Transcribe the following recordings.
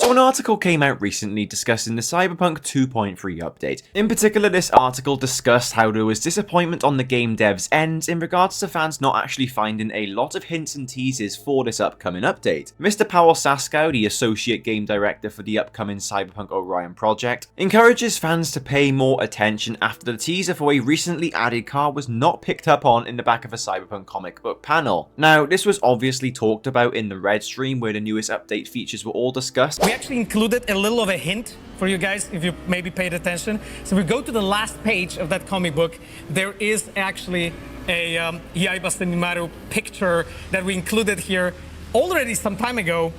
So an article came out recently discussing the Cyberpunk 2.3 update. In particular, this article discussed how there was disappointment on the game dev's end in regards to fans not actually finding a lot of hints and teases for this upcoming update. Mr Pawel Sasko, the associate game director for the upcoming Cyberpunk Orion project, encourages fans to pay more attention after the teaser for a recently added car was not picked up on in the back of a Cyberpunk comic book panel. Now, this was obviously talked about in the Red stream where the newest update features were all discussed. We actually included a little of a hint for you guys, if you maybe paid attention. So if we go to the last page of that comic book, there is actually a Yaiba Senimaru picture that we included here already some time ago,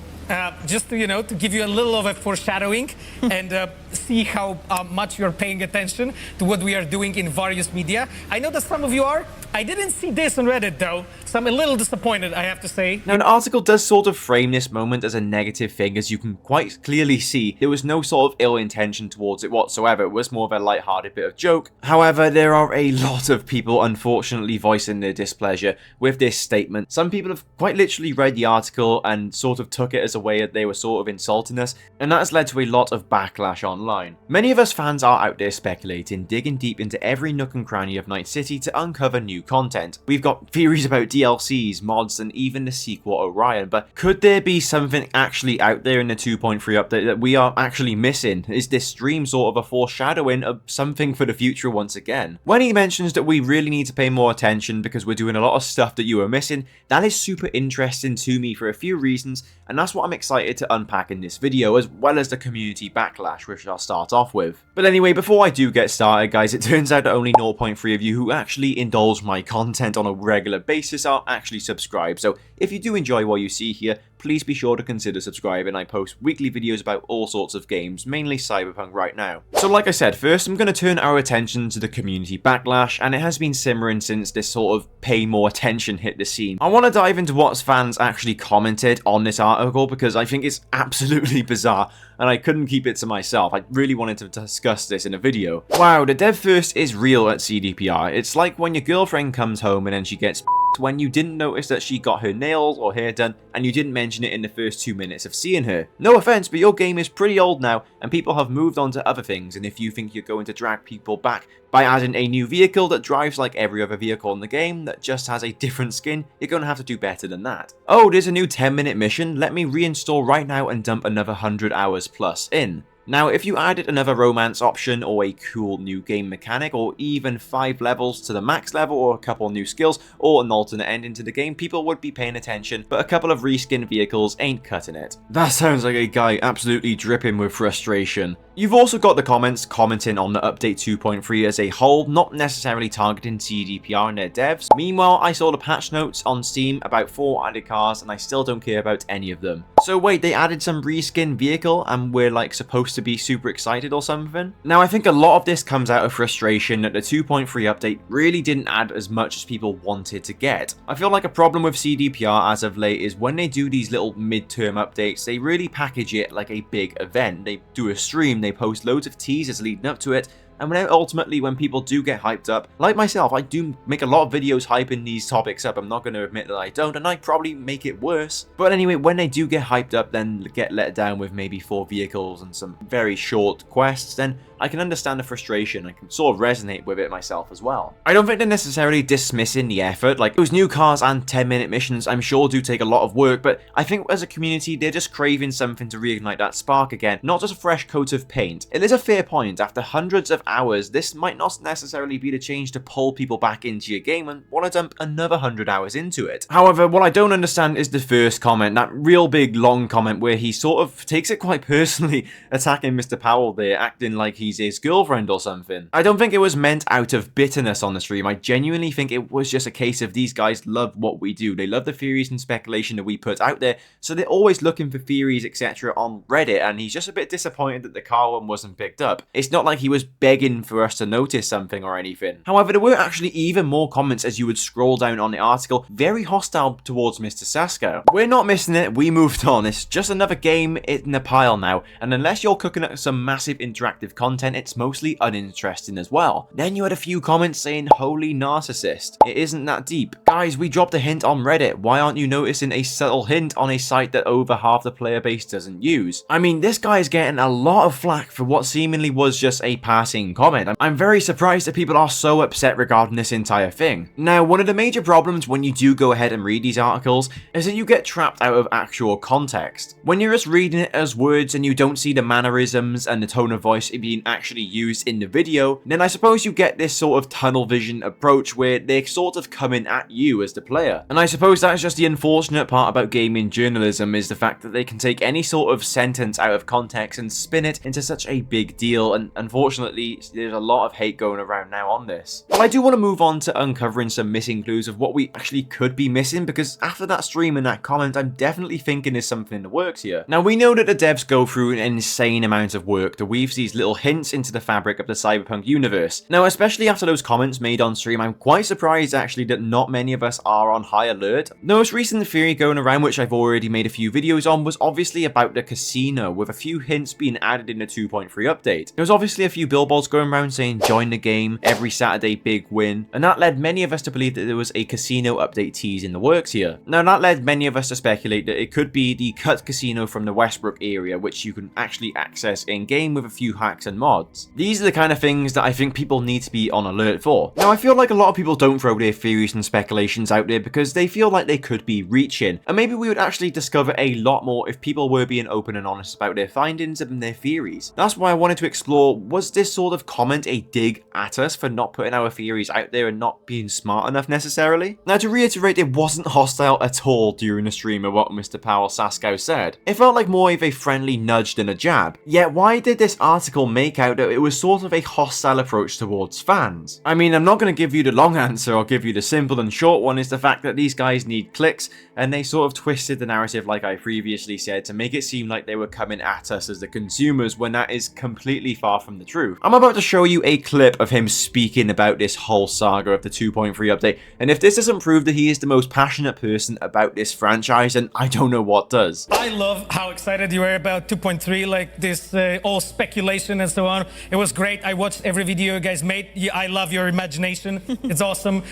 just to, to give you a little of a foreshadowing and see how much you're paying attention to what we are doing in various media. I know that some of you are. I didn't see this on Reddit though, so I'm a little disappointed, I have to say. Now, an article does sort of frame this moment as a negative thing, as you can quite clearly see there was no sort of ill intention towards it whatsoever. It was more of a lighthearted bit of joke. However, there are a lot of people unfortunately voicing their displeasure with this statement. Some people have quite literally read the article and sort of took it as a way that they were sort of insulting us, and that has led to a lot of backlash online. Many of us fans are out there speculating, digging deep into every nook and cranny of Night City to uncover new content. We've got theories about DLCs, mods, and even the sequel Orion, but could there be something actually out there in the 2.3 update that we are actually missing? Is this stream sort of a foreshadowing of something for the future once again? When he mentions that we really need to pay more attention because we're doing a lot of stuff that you are missing, that is super interesting to me for a few reasons, and that's what I'm excited to unpack in this video, as well as the community backlash, which I'll start off with. But anyway, before I do get started, guys, it turns out that only 0.3 of you who actually indulge my content on a regular basis are actually subscribed. So if you do enjoy what you see here, please be sure to consider subscribing. I post weekly videos about all sorts of games, mainly Cyberpunk right now. So like I said, first I'm going to turn our attention to the community backlash, and it has been simmering since this sort of pay more attention hit the scene. I want to dive into what fans actually commented on this article because I think it's absolutely bizarre, and I couldn't keep it to myself. I really wanted to discuss this in a video. Wow, the dev first is real at CDPR. It's like when your girlfriend comes home and then she gets when you didn't notice that she got her nails or hair done and you didn't mention it in the first 2 minutes of seeing her. No offense, but your game is pretty old now and people have moved on to other things, and if you think you're going to drag people back by adding a new vehicle that drives like every other vehicle in the game that just has a different skin, you're going to have to do better than that. Oh, there's a new 10-minute mission, let me reinstall right now and dump another 100 hours plus in. Now, if you added another romance option or a cool new game mechanic or even 5 levels to the max level or a couple new skills or an alternate ending to the game, people would be paying attention, but a couple of reskinned vehicles ain't cutting it. That sounds like a guy absolutely dripping with frustration. You've also got the comments commenting on the update 2.3 as a whole, not necessarily targeting CDPR and their devs. Meanwhile, I saw the patch notes on Steam about 4 added cars and I still don't care about any of them. So wait, they added some reskin vehicle and we're like supposed to be super excited or something? Now I think a lot of this comes out of frustration that the 2.3 update really didn't add as much as people wanted to get. I feel like a problem with CDPR as of late is when they do these little midterm updates, they really package it like a big event. They do a stream, they post loads of teasers leading up to it, and then ultimately when people do get hyped up, like myself, I do make a lot of videos hyping these topics up. I'm not going to admit that I don't, and I probably make it worse. But anyway, when they do get hyped up, then get let down with maybe 4 vehicles and some very short quests, then I can understand the frustration. I can sort of resonate with it myself as well. I don't think they're necessarily dismissing the effort. Like, those new cars and 10-minute missions I'm sure do take a lot of work, but I think as a community they're just craving something to reignite that spark again, not just a fresh coat of paint. It is a fair point. After hundreds of hours, this might not necessarily be the change to pull people back into your game and want to dump another 100 hours into it. However, what I don't understand is the first comment, that real big long comment where he sort of takes it quite personally, attacking Mr. Pawel there, acting like he's his girlfriend or something. I don't think it was meant out of bitterness on the stream. I genuinely think it was just a case of these guys love what we do. They love the theories and speculation that we put out there, so they're always looking for theories, etc. on Reddit, and he's just a bit disappointed that the car one wasn't picked up. It's not like he was begging begging for us to notice something or anything. However, there were actually even more comments as you would scroll down on the article, very hostile towards Mr. Sasko. We're not missing it, we moved on. It's just another game in the pile now, and unless you're cooking up some massive interactive content, it's mostly uninteresting as well. Then you had a few comments saying, holy narcissist, it isn't that deep. Guys, we dropped a hint on Reddit. Why aren't you noticing a subtle hint on a site that over half the player base doesn't use? I mean, this guy is getting a lot of flack for what seemingly was just a passing comment. I'm very surprised that people are so upset regarding this entire thing. Now, one of the major problems when you do go ahead and read these articles is that you get trapped out of actual context. When you're just reading it as words and you don't see the mannerisms and the tone of voice being actually used in the video, then I suppose you get this sort of tunnel vision approach where they're sort of coming at you as the player. And I suppose that's just the unfortunate part about gaming journalism, is the fact that they can take any sort of sentence out of context and spin it into such a big deal, and unfortunately there's a lot of hate going around now on this. But I do want to move on to uncovering some missing clues of what we actually could be missing, because after that stream and that comment, I'm definitely thinking there's something in the works here. Now, we know that the devs go through an insane amount of work to weave these little hints into the fabric of the Cyberpunk universe. Now, especially after those comments made on stream, I'm quite surprised actually that not many of us are on high alert. The most recent theory going around, which I've already made a few videos on, was obviously about the casino, with a few hints being added in the 2.3 update. There was obviously a few billboards going around saying join the game, every Saturday big win, and that led many of us to believe that there was a casino update tease in the works here. Now, that led many of us to speculate that it could be the cut casino from the Westbrook area, which you can actually access in-game with a few hacks and mods. These are the kind of things that I think people need to be on alert for. Now, I feel like a lot of people don't throw their theories and speculations out there because they feel like they could be reaching, and maybe we would actually discover a lot more if people were being open and honest about their findings and their theories. That's why I wanted to explore, was this sort of comment a dig at us for not putting our theories out there and not being smart enough necessarily? Now, to reiterate, it wasn't hostile at all during the stream of what Mr. Pawel Sasko said. It felt like more of a friendly nudge than a jab. Yet why did this article make out that it was sort of a hostile approach towards fans? I mean, I'm not going to give you the long answer, I'll give you the simple and short one, is the fact that these guys need clicks, and they sort of twisted the narrative, like I previously said, to make it seem like they were coming at us as the consumers, when that is completely far from the truth. I'm about to show you a clip of him speaking about this whole saga of the 2.3 update, and if this doesn't prove that he is the most passionate person about this franchise, then I don't know what does. I love how excited you were about 2.3, like this all speculation and so on. It was great. I watched every video you guys made. I love your imagination. It's awesome.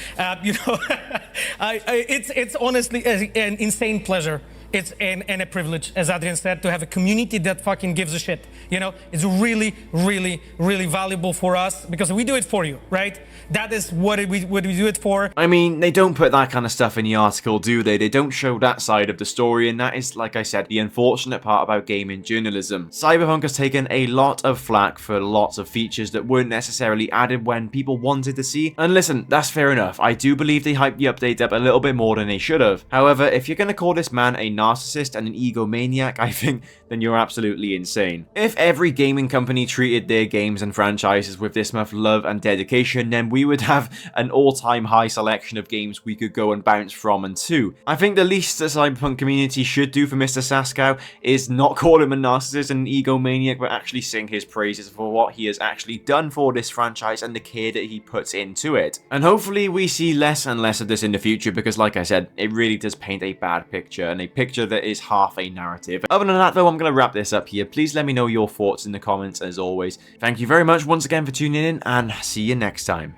You know, it's honestly an insane pleasure. It's a privilege, as Adrian said, to have a community that fucking gives a shit. You know, it's really, really, really valuable for us because we do it for you, right? That is what we do it for. I mean, they don't put that kind of stuff in the article, do they? They don't show that side of the story, and that is, like I said, the unfortunate part about gaming journalism. Cyberpunk has taken a lot of flack for lots of features that weren't necessarily added when people wanted to see. And listen, that's fair enough. I do believe they hyped the update up a little bit more than they should have. However, if you're going to call this man a narcissist and an egomaniac, I think, then you're absolutely insane. If every gaming company treated their games and franchises with this much love and dedication, then we would have an all-time high selection of games we could go and bounce from and to. I think the least the Cyberpunk community should do for Mr. Sasko is not call him a narcissist and an egomaniac, but actually sing his praises for what he has actually done for this franchise and the care that he puts into it. And hopefully we see less and less of this in the future, because like I said, it really does paint a bad picture, and a picture that is half a narrative. Other than that though, I'm going to wrap this up here. Please let me know your thoughts in the comments as always. Thank you very much once again for tuning in, and see you next time.